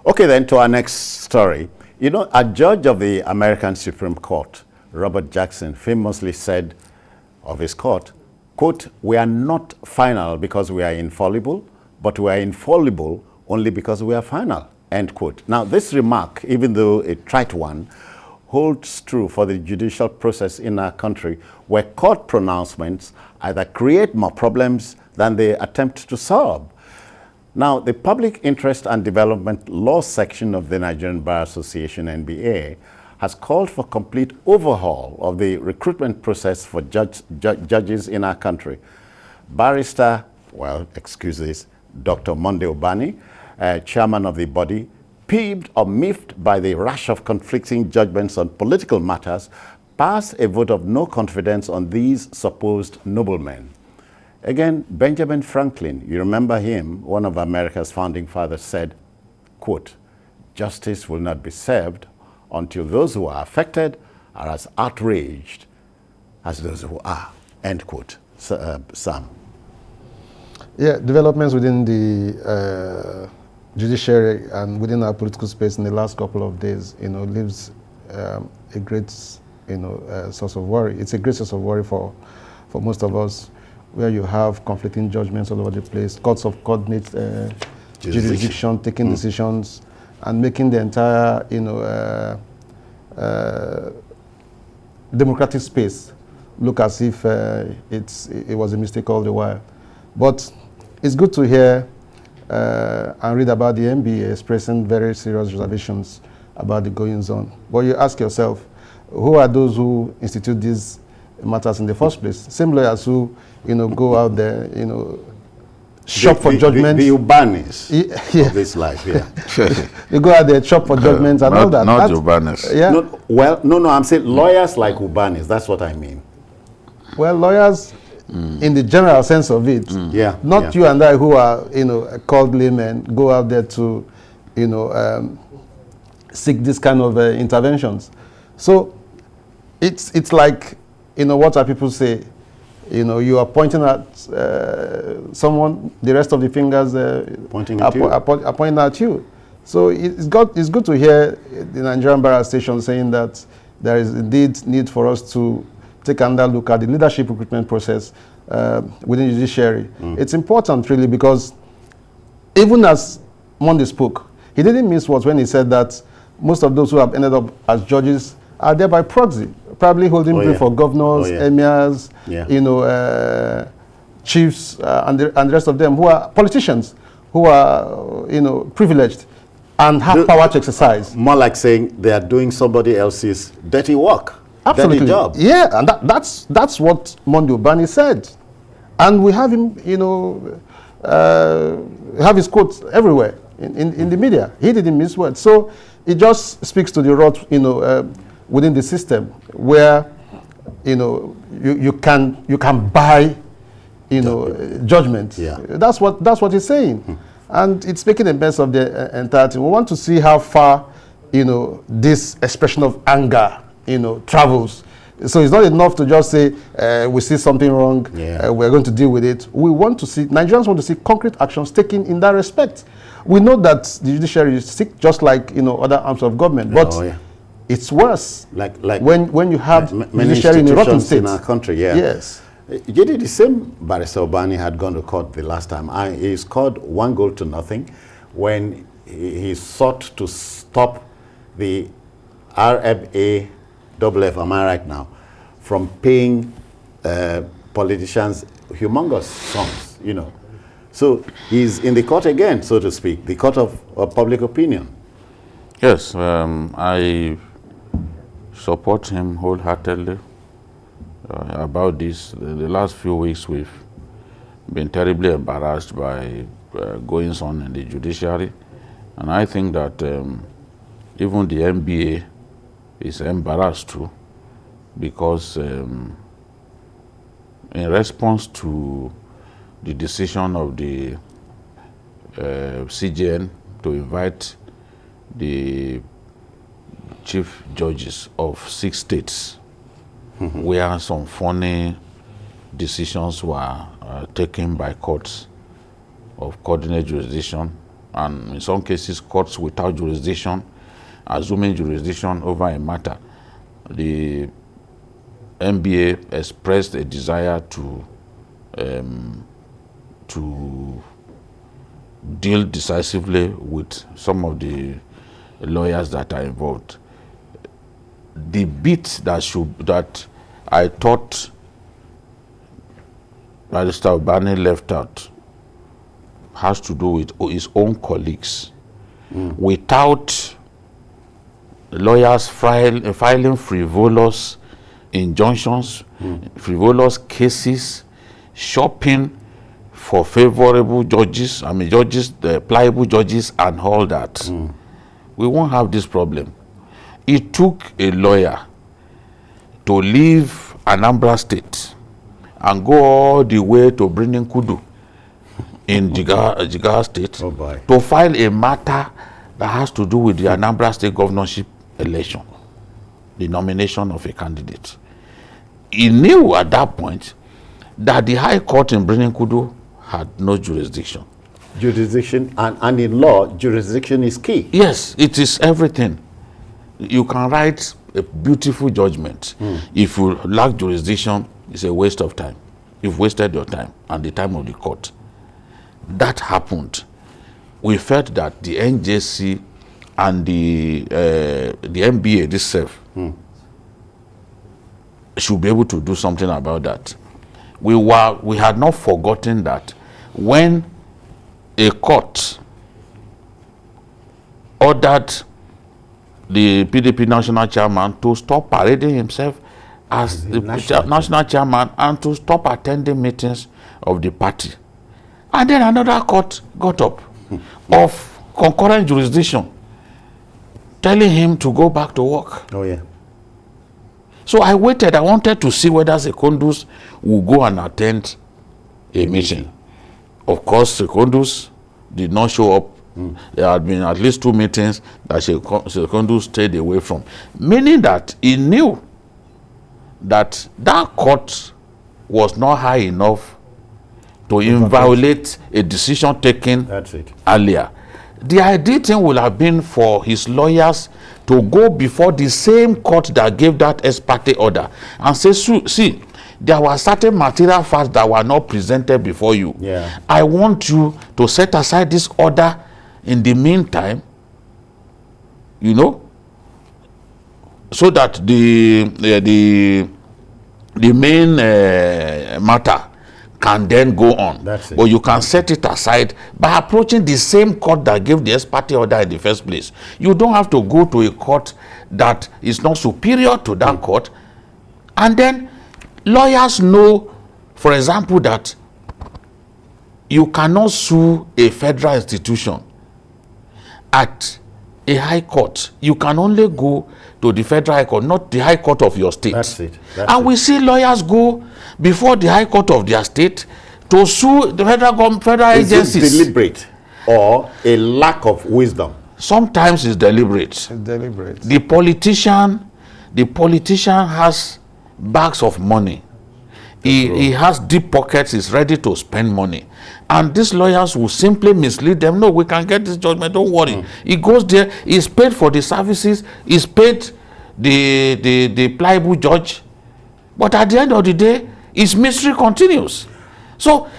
Okay, then to our next story. You know, a judge of the American Supreme Court, Robert Jackson, famously said of his court, quote, "We are not final because we are infallible, but we are infallible only because we are final," end quote. Now, this remark, even though a trite one, holds true for the judicial process in our country, where court pronouncements either create more problems than they attempt to solve. Now, the Public Interest and Development Law section of the Nigerian Bar Association, NBA, has called for complete overhaul of the recruitment process for judges in our country. Barrister, well, excuse this, Dr. Mondobani, chairman of the body, peeved or miffed by the rash of conflicting judgments on political matters, passed a vote of no confidence on these supposed noblemen. Again, Benjamin Franklin, you remember him, one of America's founding fathers, said, quote, "Justice will not be served until those who are affected are as outraged as those who are," end quote. Sam. Yeah, developments within the judiciary and within our political space in the last couple of days, leaves a great, source of worry. It's a great source of worry for most of us, where you have conflicting judgments all over the place, courts of coordinate jurisdiction taking decisions and making the entire, democratic space look as if it was a mistake all the while. But it's good to hear and read about the NBA expressing very serious reservations about the goings-on. But you ask yourself, who are those who institute these matters in the first place? Same lawyers who, go out there, shop for judgments. The Urbanis of this life, yeah. They go out there, shop for judgments and all that. Not Urbanis. Yeah. No, I'm saying lawyers like Urbanis, that's what I mean. Well, lawyers, in the general sense of it, you and I who are, called laymen, go out there to, seek this kind of interventions. So it's like, what are people say? You are pointing at someone, the rest of the fingers pointing at you. Are pointing at you. So it's good to hear the Nigerian Bar Association saying that there is indeed need for us to take another look at the leadership recruitment process within the judiciary. It's important, really, because even as Monday spoke, he didn't miss words when he said that most of those who have ended up as judges are there by proxy, probably holding brief for governors, emirs, chiefs, and the rest of them who are politicians, who are, privileged and have power to exercise. More like saying they are doing somebody else's dirty work. Absolutely. Dirty job. Yeah, and that's what Mondobani said. And we have him, have his quotes everywhere in the media. He didn't miss words. So it just speaks to the rot, within the system where, you can buy, judgment. Yeah. That's what he's saying. And it's making a mess of the entire thing. We want to see how far, this expression of anger, travels. So it's not enough to just say, we see something wrong, we're going to deal with it. We want to see, Nigerians want to see concrete actions taken in that respect. We know that the judiciary is sick, just like, other arms of government, but it's worse. Like when you have many judiciary in a rotten institutions state. in our country, Yes. The same Barrister Obani had gone to court the last time. He scored 1-0 when he sought to stop the RFA FF, am I right now, from paying politicians humongous sums, So he's in the court again, so to speak, the court of public opinion. Yes, I support him wholeheartedly about this. The last few weeks we've been terribly embarrassed by goings on in the judiciary, and I think that even the NBA is embarrassed too, because in response to the decision of the CJN to invite the chief judges of 6 states, where some funny decisions were taken by courts of coordinate jurisdiction and in some cases courts without jurisdiction, assuming jurisdiction over a matter, the NBA expressed a desire to deal decisively with some of the lawyers that are involved. The bit that I thought Barrister Obani left out has to do with his own colleagues. Without lawyers filing frivolous injunctions, frivolous cases, shopping for favorable judges, the pliable judges and all that, we won't have this problem. It took a lawyer to leave Anambra State and go all the way to Birnin Kudu in Jigawa State to file a matter that has to do with the Anambra State governorship election, the nomination of a candidate. He knew at that point that the High Court in Birnin Kudu had no jurisdiction. Jurisdiction, and in law, jurisdiction is key. Yes, it is everything. You can write a beautiful judgment. If you lack jurisdiction, it's a waste of time. You've wasted your time and the time of the court. That happened. We felt that the NJC and the NBA itself should be able to do something about that. We had not forgotten that when a court ordered the PDP national chairman to stop parading himself as the national chairman and to stop attending meetings of the party. And then another court got up of concurrent jurisdiction telling him to go back to work. Oh, yeah. So I waited. I wanted to see whether Secondus would go and attend a meeting. Of course, Secondus did not show up. There had been at least 2 meetings that Secondus stayed away from, meaning that he knew that that court was not high enough to inviolate a decision taken earlier. The ideal thing would have been for his lawyers to go before the same court that gave that ex parte order and say, see, there were certain material facts that were not presented before you. Yeah. I want you to set aside this order in the meantime, you know, so that the main matter can then go on. That's it. But you can set it aside by approaching the same court that gave the ex parte order in the first place. You don't have to go to a court that is not superior to that court. And then lawyers know, for example, that you cannot sue a federal institution at a high court. You can only go to the federal high court, not the high court of your state. That's it. We see lawyers go before the high court of their state to sue the federal agencies. Is it deliberate or a lack of wisdom? Sometimes it's deliberate. It's deliberate. The politician has bags of money. He has deep pockets. He's ready to spend money. And these lawyers will simply mislead them. No, we can get this judgment. Don't worry. He goes there. He's paid for the services. He's paid the pliable judge. But at the end of the day, his mystery continues. So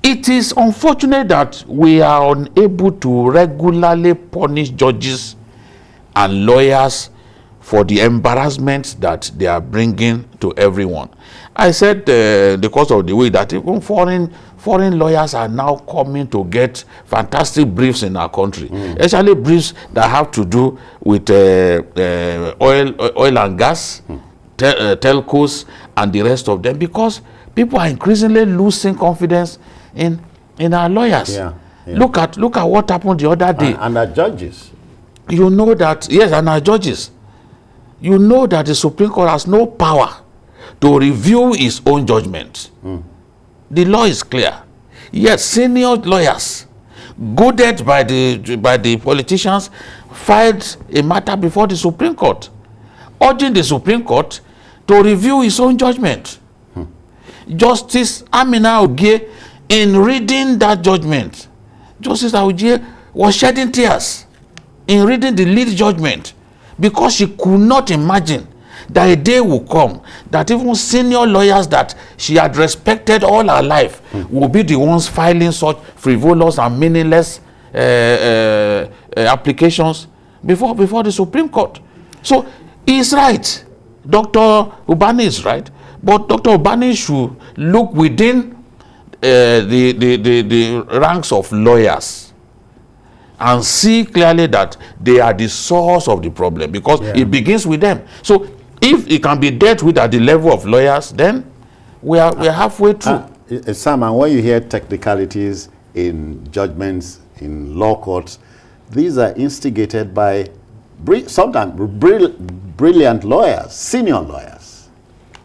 it is unfortunate that we are unable to regularly punish judges and lawyers for the embarrassment that they are bringing to everyone. I said the course of the week that even foreign lawyers are now coming to get fantastic briefs in our country, especially briefs that have to do with oil and gas, telcos, and the rest of them, because people are increasingly losing confidence in our lawyers. Yeah. Look at what happened the other day. And our judges. You know that, yes, and our judges. You know that the Supreme Court has no power to review its own judgment. The law is clear. Yes, senior lawyers, goaded by the politicians, filed a matter before the Supreme Court, urging the Supreme Court to review its own judgment. Justice Amina Ogie, in reading that judgment, Justice Ogie was shedding tears in reading the lead judgment because she could not imagine that a day will come that even senior lawyers that she had respected all her life will be the ones filing such frivolous and meaningless applications before the Supreme Court. So he's right. Dr. Ubani is right. But Dr. Ubani should look within the ranks of lawyers and see clearly that they are the source of the problem, because it begins with them. So if it can be dealt with at the level of lawyers, then we are halfway through. Sam, and when you hear technicalities in judgments in law courts, these are instigated by sometimes brilliant lawyers, senior lawyers.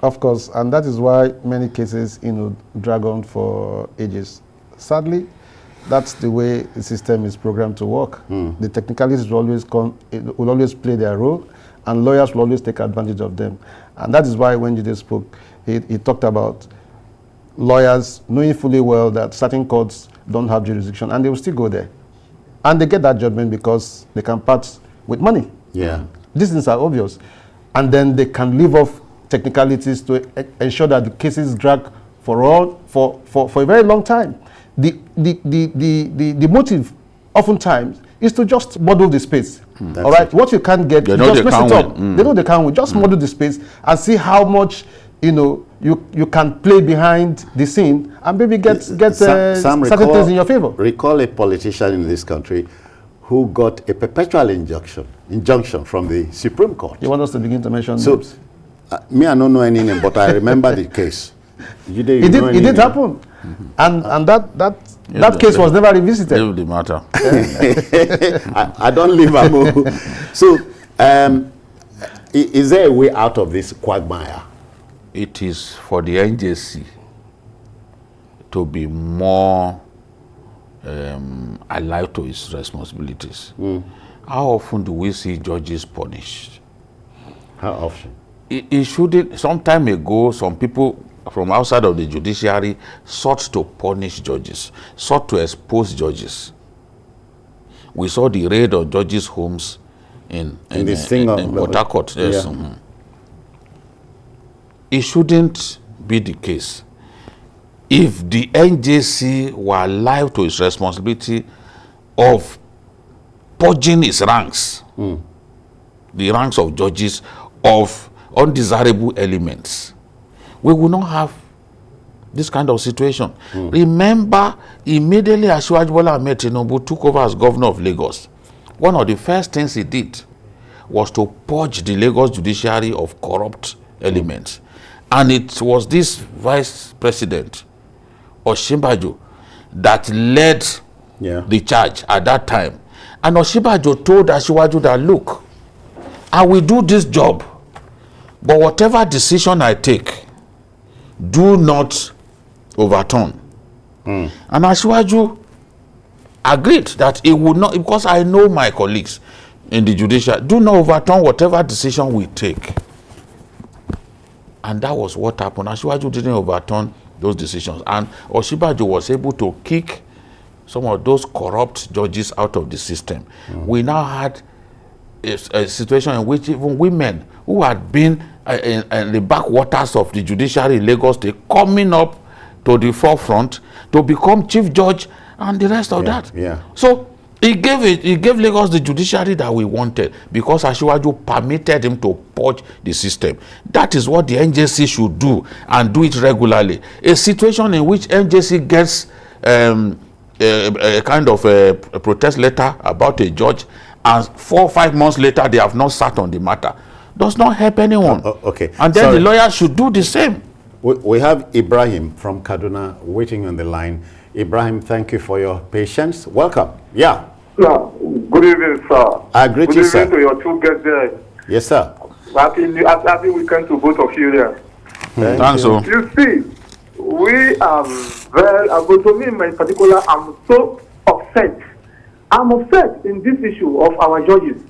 Of course, and that is why many cases, drag on for ages. Sadly, that's the way the system is programmed to work. The technicalities will always play their role, and lawyers will always take advantage of them. And that is why when Jide spoke, he talked about lawyers knowing fully well that certain courts don't have jurisdiction, and they will still go there. And they get that judgment because they can part with money. Yeah. These things are obvious. And then they can leave off technicalities to ensure that the cases drag for a very long time. The motive oftentimes is to just model the space. All right, what you can't get, you just mess it up. They know they can't win. Just model the space and see how much you can play behind the scene and maybe get certain things in your favor. Recall a politician in this country who got a perpetual injunction from the Supreme Court. You want us to begin to mention names? Me, I don't know any name, but I remember the case. It did happen. And that case was never revisited. Leave the matter. I don't leave Amo. So, is there a way out of this quagmire? It is for the NJC to be more alive to its responsibilities. How often do we see judges punished? How often? It shouldn't. Some time ago, some people from outside of the judiciary sought to punish judges, sought to expose judges. We saw the raid on judges' homes in Port Harcourt. Yes. Yeah. It shouldn't be the case. If the NJC were alive to its responsibility of purging its ranks, the ranks of judges of undesirable elements, we will not have this kind of situation. Remember, immediately Asiwaju Bola Ahmed Tinubu took over as governor of Lagos, one of the first things he did was to purge the Lagos judiciary of corrupt elements. And it was this vice president, Osinbajo, that led the charge at that time. And Osinbajo told Asiwaju that, look, I will do this job, but whatever decision I take, do not overturn. And Asiwaju agreed that he would not, because I know my colleagues in the judiciary, do not overturn whatever decision we take. And that was what happened. Asiwaju didn't overturn those decisions. And Osinbajo was able to kick some of those corrupt judges out of the system. We now had a situation in which even women who had been in the backwaters of the judiciary in Lagos, they coming up to the forefront to become chief judge and the rest of that. So he gave Lagos the judiciary that we wanted because Asiwaju permitted him to purge the system. That is what the NJC should do, and do it regularly. A situation in which NJC gets a kind of a protest letter about a judge, and 4 or 5 months later they have not sat on the matter, does not help anyone. Okay. And then the lawyers should do the same. We have Ibrahim from Kaduna waiting on the line. Ibrahim, thank you for your patience. Welcome. Yeah. Good evening, sir. I greet you, sir. Good evening to your two guests there. Yes, sir. Happy weekend to both of you there. Thanks, sir. You see, we are very, but to me in particular, I'm so upset. I'm upset in this issue of our judges.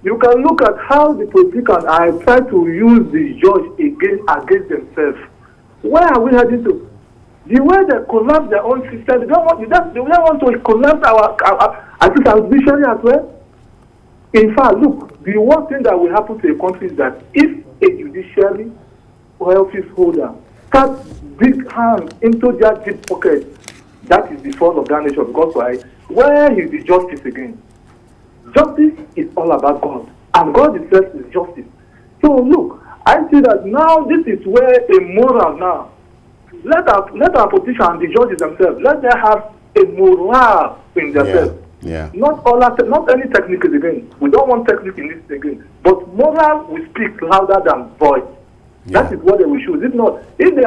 You can look at how the politicians are trying to use the judge against themselves. Where are we heading to? The way they collapse their own system, they don't want to collapse At least our judiciary as well. In fact, look, the worst thing that will happen to a country is that if a judiciary or office holder starts big hands into their deep pockets, that is the fall of that nation. Because why? Where is the justice again? Justice is all about God, and God itself is justice. So look, I see that now this is where a moral now. Let our politicians and the judges themselves, let them have a moral in themselves. Yeah. Not any techniques again. We don't want technique in this again. But moral will speak louder than voice. Yeah. That is what they will choose. If not, if we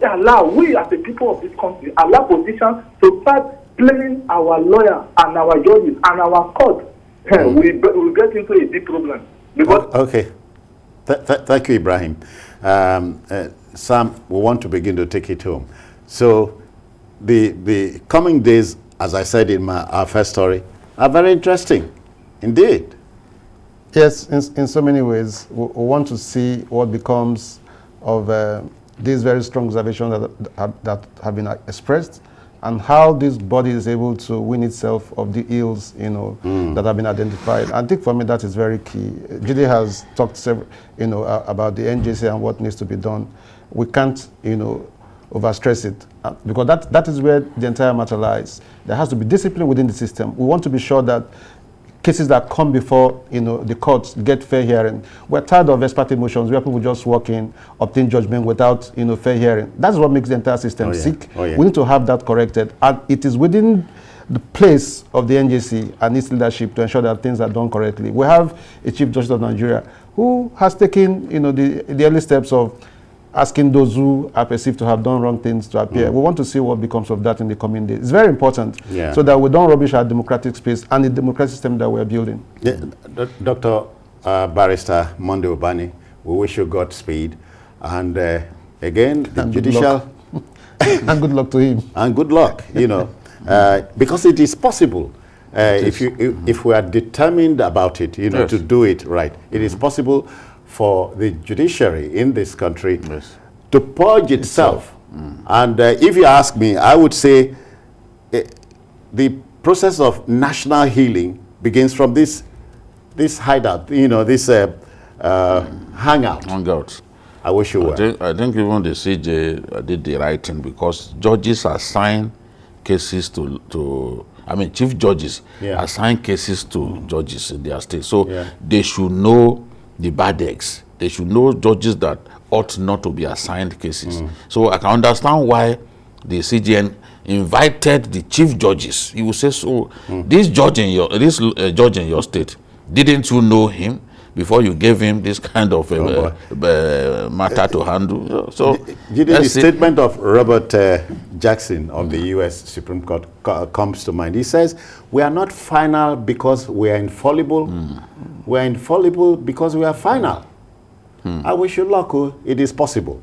allow, we as the people of this country, allow politicians to start playing our lawyer and our judges and our court, we will get into a big problem. Because okay. Thank you, Ibrahim. Sam, we want to begin to take it home. So the coming days, as I said in our first story, are very interesting indeed. Yes, in so many ways. We want to see what becomes of these very strong observations that have been expressed, and how this body is able to win itself of the ills, that have been identified. I think for me that is very key. Judy has talked about the NJC and what needs to be done. We can't, overstress it, because that is where the entire matter lies. There has to be discipline within the system. We want to be sure that cases that come before the courts get fair hearing. We're tired of ex parte motions where people just walk in, obtain judgment without fair hearing. That's what makes the entire system sick. We need to have that corrected, and it is within the place of the NJC and its leadership to ensure that things are done correctly. We have a Chief Justice of Nigeria who has taken the early steps of asking those who are perceived to have done wrong things to appear. We want to see what becomes of that in the coming days. It's very important so that we don't rubbish our democratic space and the democratic system that we're building. Yeah, Dr. Barrister Mondobani, we wish you Godspeed. And again, the judicial... And good luck to him. And good luck, because it is possible. If we are determined about it, to do it right, it is possible for the judiciary in this country to purge itself. And if you ask me, I would say the process of national healing begins from this hideout, this hangout. I wish you were. I think even the CJ did the right thing, because judges assign cases chief judges assign cases to judges in their state. So they should know the bad eggs. They should know judges that ought not to be assigned cases. So I can understand why the CJN invited the chief judges. He will say, so this judge in your state, didn't you know him before you gave him this kind of matter to handle? So the statement of Robert Jackson of the U.S. Supreme Court comes to mind. He says, we are not final because we are infallible. We are infallible because we are final. I wish you luck. It is possible.